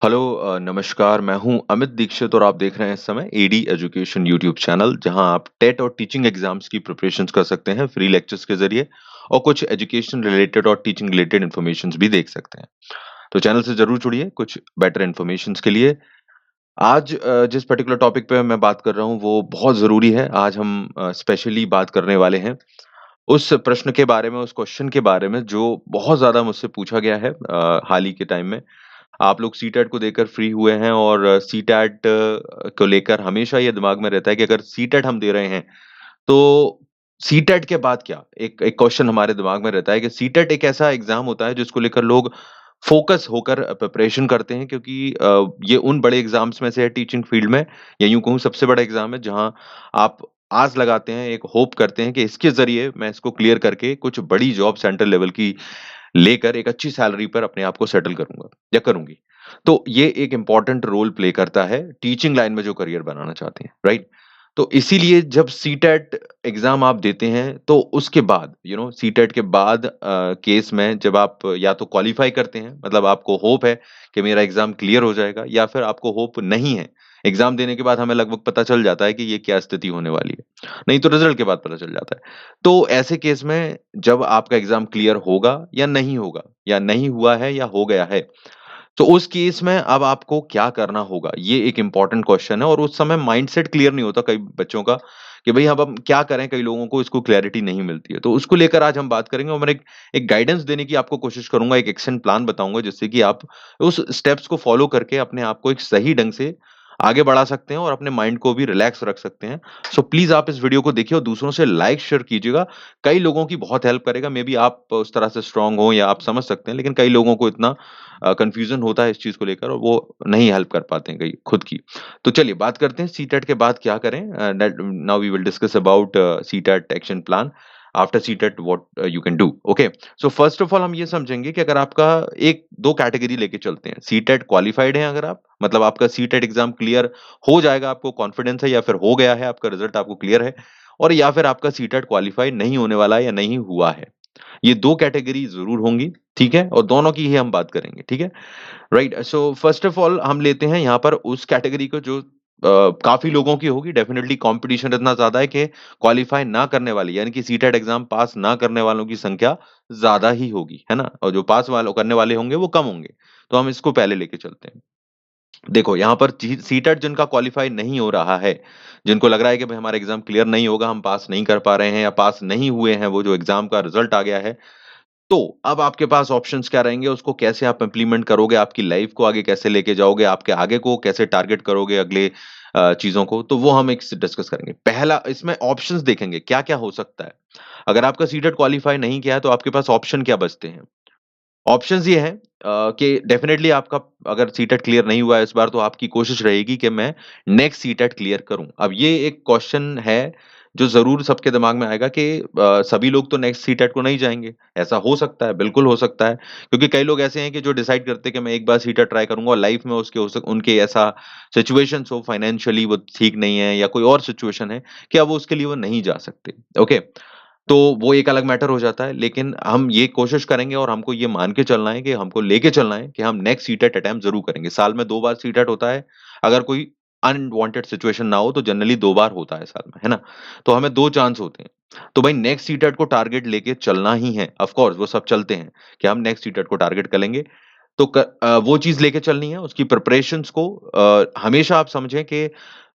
Hello नमस्कार। मैं हूं अमित दीक्षित और आप देख रहे हैं इस समय एडी एजुकेशन यूट्यूब चैनल, जहां आप टेट और टीचिंग एग्जाम्स की प्रिपरेशंस कर सकते हैं फ्री लेक्चर्स के जरिए और कुछ एजुकेशन रिलेटेड और टीचिंग रिलेटेड इन्फॉर्मेशंस भी देख सकते हैं। तो चैनल से जरूर जुड़िए कुछ बेटर इन्फॉर्मेशंस के लिए। आज जिस पर्टिकुलर टॉपिक पे मैं बात कर रहा हूं वो बहुत ज़रूरी है। आज हम स्पेशली बात करने वाले हैं उस प्रश्न के बारे में, उस क्वेश्चन के बारे में जो बहुत ज़्यादा मुझसे पूछा गया है हाल ही के टाइम में। आप लोग सीटेट को देकर फ्री हुए हैं और सीटेट को लेकर हमेशा ये दिमाग में रहता है कि अगर सीटेट हम दे रहे हैं, तो सीटेट के बाद क्या? एक एक क्वेश्चन हमारे दिमाग में रहता है कि सीटेट एक ऐसा एग्ज़ाम होता है जिसको लेकर लोग फ़ोकस होकर प्रिपरेशन करते हैं, क्योंकि ये उन बड़े एग्ज़ाम्स में से है टीचिंग फ़ील्ड में, या यूँ कहूँ सबसे बड़ा एग्ज़ाम है जहाँ आप आस लगाते हैं, एक होप करते हैं कि इसके ज़रिए मैं इसको क्लियर करके कुछ बड़ी जॉब सेंट्रल लेवल की लेकर एक अच्छी सैलरी पर अपने आप को सेटल करूँगा या करूँगी। तो ये एक इम्पोर्टेंट रोल प्ले करता है टीचिंग लाइन में जो करियर बनाना चाहते हैं, राइट? तो इसीलिए जब सीटेट एग्ज़ाम आप देते हैं, तो उसके बाद सीटेट के बाद केस में जब आप या तो क्वालीफाई करते हैं, मतलब आपको होप है कि मेरा एग्ज़ाम क्लियर हो जाएगा, या फिर आपको होप नहीं है। एग्ज़ाम देने के बाद हमें लगभग पता चल जाता है कि ये क्या स्थिति होने वाली है। नहीं तो रिज़ल्ट के बाद पता चल जाता है। तो ऐसे केस में जब आपका एग्ज़ाम क्लियर होगा या नहीं होगा, या नहीं हुआ है या हो गया है, तो उस केस में अब आपको क्या करना होगा? ये एक इम्पोर्टेंट क्वेश्चन है और उस समय माइंडसेट क्लियर नहीं होता कई बच्चों का कि भई अब हम क्या करें? कई लोगों को इसको क्लैरिटी नहीं मिलती है। तो उसको लेकर आज हम बात करेंगे और मैं एक एक गाइडेंस देने की आपको कोशिश करूँगा, एक एक्शन प्लान बताऊँगा जिससे कि आप उस स्टेप्स को फ़ॉलो करके अपने आप को एक सही ढंग से आगे बढ़ा सकते हैं और अपने माइंड को भी रिलैक्स रख सकते हैं। सो प्लीज़ आप इस वीडियो को देखिए और दूसरों से लाइक शेयर कीजिएगा। कई लोगों की बहुत हेल्प करेगा। मेबी आप उस तरह से स्ट्रॉन्ग हो या आप समझ सकते हैं, लेकिन कई लोगों को इतना कन्फ्यूज़न होता है इस चीज़ को लेकर और वो नहीं हेल्प कर पाते हैं कई खुद की। तो चलिए बात करते हैं सीटेट के बाद क्या करें। That now we will discuss about CTET action plan after CTET what you can do. Okay, so first of all हम ये समझेंगे कि अगर आपका एक 2 कैटेगरी लेके चलते हैं। सीटेट क्वालिफाइड हैं अगर आप, मतलब आपका सीटेट एग्ज़ाम क्लियर हो जाएगा, आपको कॉन्फिडेंस है, या फिर हो गया है, आपका रिज़ल्ट आपको क्लियर है, और या फिर आपका सीटेट क्वालिफाई नहीं होने वाला है या नहीं हुआ है। ये 2 कैटेगरी ज़रूर होंगी, ठीक है? और दोनों की ही हम बात करेंगे, ठीक है? Right, so first of all हम लेते हैं यहाँ पर उस कैटेगरी को जो काफ़ी लोगों की होगी। डेफिनिटली कॉम्पिटिशन इतना ज़्यादा है कि क्वालीफाई ना करने वाले, यानी कि सीटेट एग्ज़ाम पास ना करने वालों की संख्या ज़्यादा ही होगी, है ना? और जो पास वालों करने वाले होंगे वो कम होंगे। तो हम इसको पहले लेके चलते हैं। देखो, यहाँ पर ची सीटेट जिनका क्वालीफाई नहीं हो रहा है, जिनको लग रहा है कि भई हमारा एग्ज़ाम क्लियर नहीं होगा, हम पास नहीं कर पा रहे हैं या पास नहीं हुए हैं, वो जो एग्ज़ाम का रिज़ल्ट आ गया है, तो अब आपके पास ऑप्शंस क्या रहेंगे, उसको कैसे आप इम्प्लीमेंट करोगे, आपकी लाइफ को आगे कैसे लेके जाओगे, आपके आगे को कैसे टारगेट करोगे अगले चीज़ों को, तो वो हम एक स डिस्कस करेंगे। पहला इसमें ऑप्शंस देखेंगे, क्या-क्या हो सकता है। अगर आपका सीटेट क्वालीफाई नहीं किया है, तो आपके पास ऑप्शन क्या बचते हैं? ऑप्शंस ये हैं कि डेफिनिटली आपका अगर सीटेट क्लियर नहीं हुआ है इस बार, तो आपकी कोशिश रहेगी कि मैं नेक्स्ट सीटेट क्लियर करूँ। अब ये एक क्वेश्चन है जो ज़रूर सबके दिमाग में आएगा कि सभी लोग तो नेक्स्ट सीटेट को नहीं जाएँगे। ऐसा हो सकता है, बिल्कुल हो सकता है। क्योंकि कई लोग ऐसे हैं कि जो डिसाइड करते हैं कि मैं एक बार सीटेट ट्राई करूँगा और लाइफ में उसके हो सक उनके ऐसा सिचुएशंस हो, फाइनेंशियली वो ठीक नहीं है या कोई और सिचुएशन है कि अब वो उसके लिए वो नहीं जा सकते। ओके? तो वो एक अलग मैटर हो जाता है, लेकिन हम ये कोशिश करेंगे और हमको ये मान के चलना है कि हमको लेके चलना है कि हम नेक्स्ट सीटेट अटेम्प्ट ज़रूर करेंगे। साल में 2 बार सीटेट होता है, अगर कोई अनवांटेड सिचुएशन ना हो तो जनरली 2 बार होता है साल में, है ना? तो हमें 2 चांस होते हैं। तो भाई नेक्स्ट सीटेट को टारगेट लेके चलना ही है। ऑफ़ कोर्स वो सब चलते हैं कि हम नेक्स्ट सीटेट को टारगेट करेंगे। तो वो चीज़ लेके चलनी है, उसकी प्रिपरेशंस को हमेशा आप समझें कि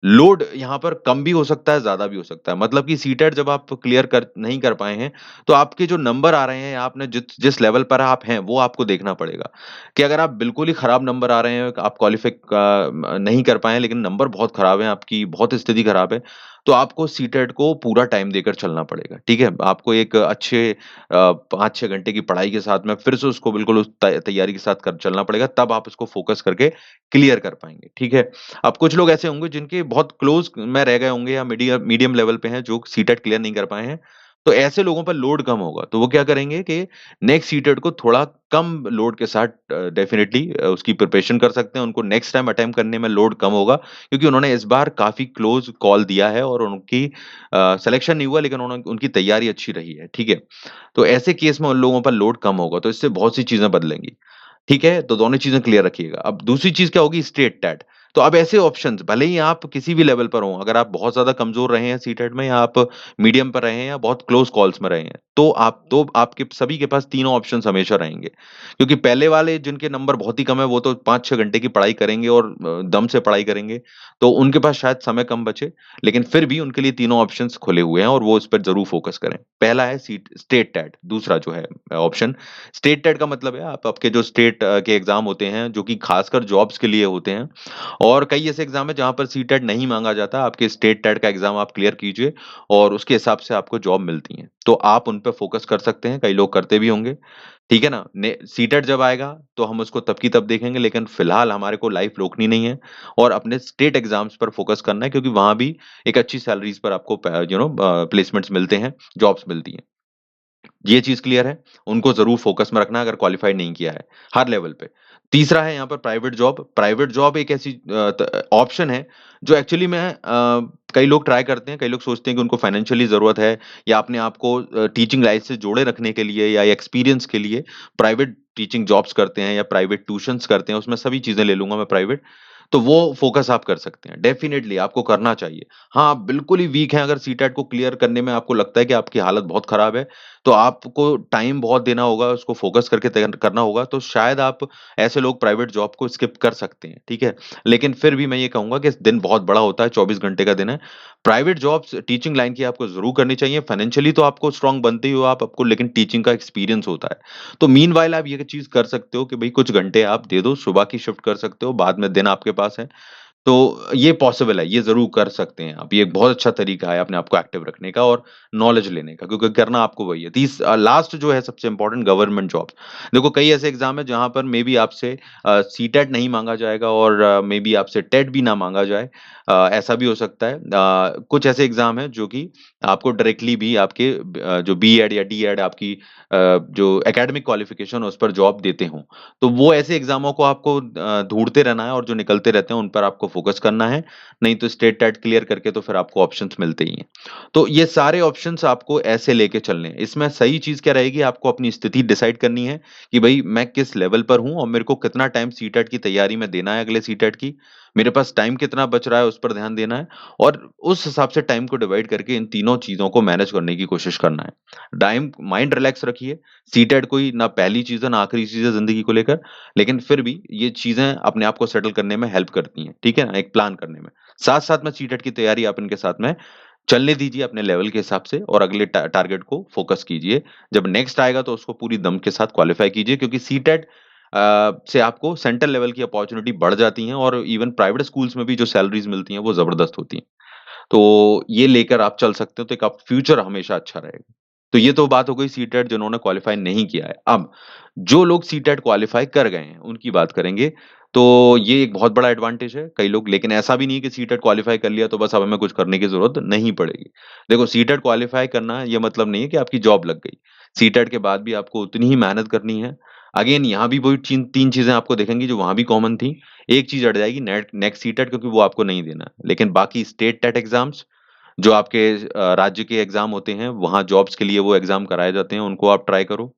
लोड यहाँ पर कम भी हो सकता है, ज़्यादा भी हो सकता है। मतलब कि सीटेट जब आप क्लियर कर नहीं कर पाए हैं, तो आपके जो नंबर आ रहे हैं, आपने जिस जिस लेवल पर आप हैं, वो आपको देखना पड़ेगा। कि अगर आप बिल्कुल ही खराब नंबर आ रहे हैं, आप क्वालीफाई नहीं कर पाए हैं, लेकिन नंबर बहुत खराब हैं, आपकी बहुत स्थिति खराब है, तो आपको सीटेट को पूरा टाइम देकर चलना पड़ेगा, ठीक है? आपको एक अच्छे 5-6 घंटे की पढ़ाई के साथ में फिर से उसको बिल्कुल उस तैयारी के साथ कर चलना पड़ेगा, तब आप उसको फ़ोकस करके क्लियर कर पाएँगे, ठीक है? अब कुछ लोग ऐसे होंगे जिनके बहुत क्लोज़ में रह गए होंगे या मीडियम लेवल पे हैं, जो सीटेट क्लियर नहीं कर पाए हैं, तो ऐसे लोगों पर लोड कम होगा। तो वो क्या करेंगे कि नेक्स्ट सीटेट को थोड़ा कम लोड के साथ डेफ़िनिटली उसकी प्रिपरेशन कर सकते हैं। उनको नेक्स्ट टाइम अटेम्प्ट करने में लोड कम होगा, क्योंकि उन्होंने इस बार काफ़ी क्लोज़ कॉल दिया है और उनकी सिलेक्शन नहीं हुआ, लेकिन उनकी तैयारी अच्छी रही है, ठीक है? तो ऐसे केस में उन लोगों पर लोड कम होगा, तो इससे बहुत सी चीज़ें बदलेंगी। ठीक है? तो दोनों चीज़ें क्लियर रखिएगा। अब दूसरी चीज़ क्या होगी स्टेट टेट। तो अब ऐसे ऑप्शंस भले ही आप किसी भी लेवल पर हों, अगर आप बहुत ज़्यादा कमज़ोर रहे हैं सीटेट में या आप मीडियम पर रहे हैं या बहुत क्लोज़ कॉल्स में रहे हैं, तो आपके सभी के पास तीनों ऑप्शंस हमेशा रहेंगे। क्योंकि पहले वाले जिनके नंबर बहुत ही कम है, वो तो 5-6 घंटे की पढ़ाई करेंगे और दम से पढ़ाई करेंगे, तो उनके पास शायद समय कम बचे, लेकिन फिर भी उनके लिए तीनों ऑप्शंस खुले हुए हैं और वो इस पर ज़रूर फ़ोकस करें। पहला है स्टेट टेट, दूसरा जो है ऑप्शन स्टेट टेट का मतलब है आप आपके जो स्टेट के एग्ज़ाम होते हैं, जो कि खासकर जॉब्स के लिए होते हैं और कई ऐसे एग्ज़ाम हैं जहाँ पर सीटेट नहीं माँगा जाता, आपके स्टेट टेट का एग्ज़ाम आप क्लियर कीजिए और उसके हिसाब से आपको जॉब मिलती हैं। तो आप उन पे फ़ोकस कर सकते हैं, कई लोग करते भी होंगे, ठीक है ना? ने सीटेट जब आएगा, तो हम उसको तब की तब देखेंगे, लेकिन फिलहाल हमारे को लाइफ़ रोकनी नहीं है और अपने स्टेट एग्ज़ाम्स पर फ़ोकस करना है क्योंकि वहाँ भी एक अच्छी सैलरीज़ पर आपको प्लेसमेंट्स मिलते हैं, जॉब्स मिलती हैं। ये चीज़ क्लियर है, उनको ज़रूर फ़ोकस में रखना है अगर क्वालिफ़ाई नहीं किया है, हर लेवल पे। तीसरा है यहाँ पर प्राइवेट जॉब एक ऐसी ऑप्शन है जो एक्चुअली में कई लोग ट्राई करते हैं, कई लोग सोचते हैं कि उनको फाइनेंशियली ज़रूरत है या अपने आप को टीचिंग लाइन से जोड़े रखने के लिए या एक्सपीरियंस के लिए प्राइवेट टीचिंग जॉब्स करते हैं या प्राइवेट ट्यूशन्स करते हैं, उसमें सभी चीज़ें ले लूँगा मैं प्राइवेट। तो वो फ़ोकस आप कर सकते हैं, डेफ़िनिटली आपको करना चाहिए। हाँ, आप बिल्कुल ही वीक हैं अगर सीटेट को क्लियर करने में आपको लगता है कि आपकी हालत बहुत खराब है, तो आपको टाइम बहुत देना होगा, उसको फ़ोकस करके तैयार करना होगा, तो शायद आप ऐसे लोग प्राइवेट जॉब को स्किप कर सकते हैं, ठीक है? लेकिन फिर भी मैं ये कहूँगा कि दिन बहुत बड़ा होता है, 24 घंटे का दिन है। प्राइवेट जॉब्स टीचिंग लाइन की आपको ज़रूर करनी चाहिए, फाइनेंशियली तो आपको स्ट्रॉन्ग बनते ही हो आप, आपको लेकिन टीचिंग का एक्सपीरियंस होता है। तो मीनव्हाइल आप ये चीज़ कर सकते हो कि भई कुछ घंटे आप दे दो, सुबह की शिफ्ट कर सकते हो, बाद में दिन आपके पास है। तो ये पॉसिबल है, ये ज़रूर कर सकते हैं आप। ये एक बहुत अच्छा तरीका है अपने आप को एक्टिव रखने का और नॉलेज लेने का, क्योंकि करना आपको वही है। लास्ट जो है सबसे इम्पोर्टेंट गवर्नमेंट जॉब्स। देखो कई ऐसे एग्ज़ाम हैं जहाँ पर मेबी आपसे सीटेट नहीं माँगा जाएगा और मेबी आपसे टेट भी ना माँगा जाए। ऐसा भी हो सकता है। कुछ ऐसे एग्ज़ाम हैं जो कि आपको डायरेक्टली भी आपके जो बीएड या डीएड आपकी जो एकेडमिक क्वालिफ़िकेशन है उस पर जॉब देते हों। तो वो ऐसे एग्ज़ामों को आपको ढूँढते रहना है और जो निकलते रहते हैं उन पर आपको फ़ोकस करना है, नहीं तो स्टेट टेट क्लियर करके तो फिर आपको ऑप्शंस मिलते ही हैं। तो ये सारे ऑप्शंस आपको ऐसे लेके चलने हैं। इसमें सही चीज़ क्या रहेगी आपको अपनी स्थिति डिसाइड करनी है कि भई मैं किस लेवल पर हूँ और मेरे को कितना टाइम सीटेट की तैयारी में देना है अगले सीटेट की, मेरे पास टाइम कितना बच रहा है उस पर ध्यान देना है और उस हिसाब से टाइम को डिवाइड करके इन तीनों चीज़ों को मैनेज करने की कोशिश करना है। टाइम माइंड रिलैक्स रखिए, सीटेट कोई ना पहली चीज़ है ना आखिरी चीज़ है ज़िंदगी को लेकर, लेकिन फिर भी ये चीज़ें अपने आप को सेटल करने में हेल्प करती हैं, ठीक है ना? एक प्लान करने में। साथ-साथ में सीटेट की तैयारी आप इनके साथ में चलने दीजिए अपने लेवल के हिसाब से और अगले टारगेट को फ़ोकस कीजिए। जब नेक्स्ट आएगा तो उसको पूरी दम के साथ क्वालीफाई कीजिए क्योंकि सीटेट से आपको सेंट्रल लेवल की अपॉर्च्युनिटी बढ़ जाती हैं और इवन प्राइवेट स्कूल्स में भी जो सैलरीज़ मिलती हैं, वो ज़बरदस्त होती हैं। तो ये लेकर आप चल सकते हो, तो एक आप फ्यूचर हमेशा अच्छा रहेगा। तो ये तो बात हो गई सीटेट जिन्होंने क्वालीफाई नहीं किया है। अब जो लोग सीटेट क्वालीफाई कर गए हैं, उनकी बात करेंगे। तो ये एक बहुत बड़ा एडवांटेज है, कई लोग लेकिन ऐसा भी नहीं है कि सीटेट क्वालीफाई कर लिया तो बस अब हमें कुछ करने की ज़रूरत नहीं पड़ेगी। देखो सीटेट क्वालीफाई करना ये मतलब नहीं है कि आपकी जॉब लग गई। सीटेट के बाद भी आपको उतनी ही मेहनत करनी है। अगेन यहाँ भी वही 3 चीज़ें आपको दिखेंगी जो वहाँ भी कॉमन थी। एक चीज़ अड़ जाएगी नेक्स्ट सीटेट क्योंकि वो आपको नहीं देना है। लेकिन बाकी स्टेट टेट एग्ज़ाम्स जो आपके राज्य के एग्ज़ाम होते हैं, वहाँ जॉब्स के लिए वो एग्ज़ाम कराए जाते हैं, उनको आप ट्राई करो,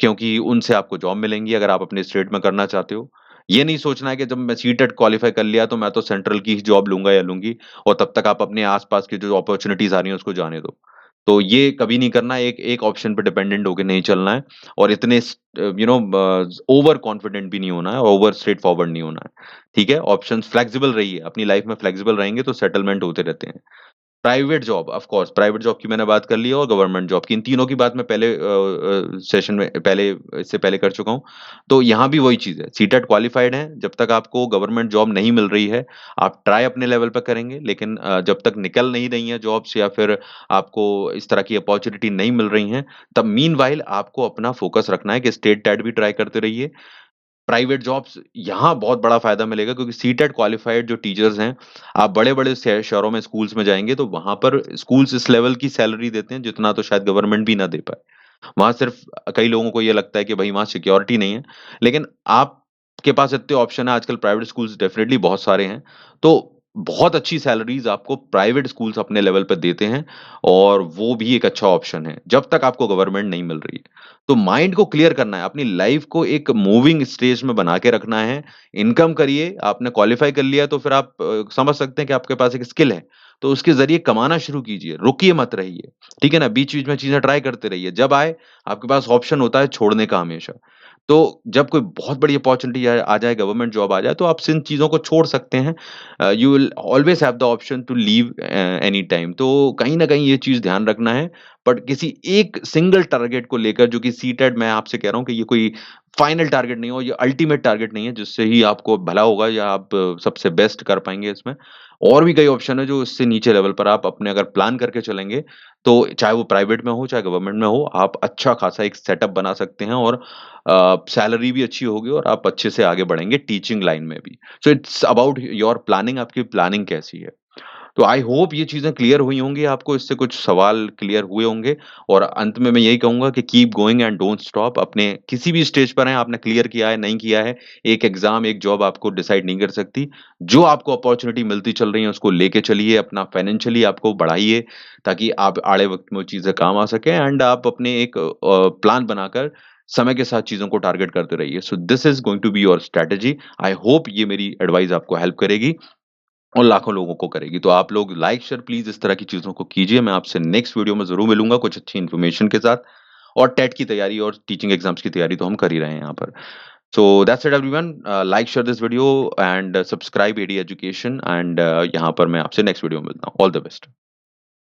क्योंकि उनसे आपको जॉब मिलेंगी अगर आप अपने स्टेट में करना चाहते हो। ये नहीं सोचना है कि जब मैं सीटेट क्वालीफाई कर लिया तो मैं तो सेंट्रल की ही जॉब लूँगा या लूँगी और तब तक आप अपने आस-पास की जो अपॉर्च्युनिटीज़ आ रही हैं उसको जाने दो। तो ये कभी नहीं करना है, एक एक ऑप्शन पे डिपेंडेंट होके नहीं चलना है और इतने ओवर कॉन्फिडेंट भी नहीं होना है, ओवर स्ट्रेट फॉरवर्ड नहीं होना है। ठीक है? ऑप्शंस फ्लेक्सिबल रहिए, अपनी लाइफ़ में फ्लेक्सिबल रहेंगे तो सेटलमेंट होते रहते हैं। Private job of course private job की मैंने बात कर ली है और गवर्नमेंट जॉब की। इन तीनों की बात मैं पहले सेशन में पहले इससे पहले कर चुका हूँ। तो यहाँ भी वही चीज़ है, सीटेट क्वालिफाइड हैं, जब तक आपको गवर्नमेंट जॉब नहीं मिल रही है, आप ट्राई अपने लेवल पे करेंगे, लेकिन जब तक निकल नहीं रही हैं जॉब्स या फिर आपको इस तरह की अपॉर्च्युनिटी नहीं मिल रही हैं, तब मीनव्हाइल आपको अपना फ़ोकस रखना है कि स्टेट टेट भी ट्राई करते रहिए। प्राइवेट जॉब्स यहाँ बहुत बड़ा फ़ायदा मिलेगा क्योंकि सीटेट क्वालिफाइड जो टीचर्स हैं, आप बड़े-बड़े शहरों में स्कूल्स में जाएँगे तो वहाँ पर स्कूल्स इस लेवल की सैलरी देते हैं जितना तो शायद गवर्नमेंट भी ना दे पाए। वहाँ सिर्फ़ कई लोगों को ये लगता है कि भई वहाँ सिक्योरिटी नहीं है, लेकिन आपके पास इतने ऑप्शन हैं आजकल प्राइवेट स्कूल्स डेफ़िनिटली बहुत सारे हैं। तो बहुत अच्छी सैलरीज़ आपको प्राइवेट स्कूल्स अपने लेवल पे देते हैं और वो भी एक अच्छा ऑप्शन है, जब तक आपको गवर्नमेंट नहीं मिल रही है। तो माइंड को क्लियर करना है, अपनी लाइफ़ को एक मूविंग स्टेज में बना के रखना है, इनकम करिए, आपने क्वालिफ़ाई कर लिया तो फिर आप समझ सकते हैं कि आपके पास एक स्किल है, तो उसके ज़रिए कमाना शुरू कीजिए, रुकिए मत रहिए, ठीक है ना? बीच-बीच में चीज़ें ट्राई करते रहिए, जब आए आपके पास ऑप्शन होता है छोड़ने का हमेशा। तो जब कोई बहुत बड़ी अपॉर्च्युनिटी आ जाए, गवर्नमेंट जॉब आ जाए, तो आप इन चीज़ों को छोड़ सकते हैं। You will always have the option to leave any time. तो कहीं न कहीं ये चीज़ ध्यान रखना है, बट किसी एक सिंगल टारगेट को लेकर जो कि सीटेट मैं आपसे कह रहा हूँ कि ये कोई फाइनल टारगेट नहीं हो, ये अल्टीमेट टारगेट नहीं है, जिससे ही आपको भला होगा या आप सबसे बेस्ट कर पाएँगे इसमें। और भी कई ऑप्शन है जो इससे नीचे लेवल पर आप अपने अगर प्लान करके चलेंगे, तो चाहे वो प्राइवेट में हो, चाहे गवर्नमेंट में हो, आप अच्छा खासा एक सेटअप बना सकते हैं और सैलरी भी अच्छी होगी और आप अच्छे से आगे बढ़ेंगे टीचिंग लाइन में भी। So it's about your planning, आपकी प्लानिंग कैसी है? तो आई होप ये चीज़ें क्लियर हुई होंगी आपको, इससे कुछ सवाल क्लियर हुए होंगे और अंत में मैं यही कहूँगा कि keep going and don't stop. अपने किसी भी स्टेज पर हैं, आपने क्लियर किया है, नहीं किया है, एक एग्ज़ाम, एक जॉब आपको डिसाइड नहीं कर सकती। जो आपको अपॉर्च्युनिटी मिलती चल रही है, उसको लेके चलिए, अपना फाइनेंशियली आपको बढ़ाइए, ताकि आप आड़े वक़्त में वो चीज़ें काम आ सकें एंड आप अपने एक प्लान बनाकर समय के साथ चीज़ों को टारगेट करते रहिए। So this is going to be your strategy. I hope ये मेरी एडवाइस आपको हेल्प करेगी। और लाखों लोगों को करेगी। तो आप लोग लाइक, शेयर प्लीज़ इस तरह की चीज़ों को कीजिए। मैं आपसे नेक्स्ट वीडियो में ज़रूर मिलूँगा कुछ अच्छी इन्फॉर्मेशन के साथ और टेट की तैयारी और टीचिंग एग्ज़ाम्स की तैयारी तो हम कर ही रहे हैं यहाँ पर। So that's it everyone. Like, share this video and subscribe AD education and यहाँ पर मैं आपसे नेक्स्ट वीडियो में मिलता हूँ। All the best.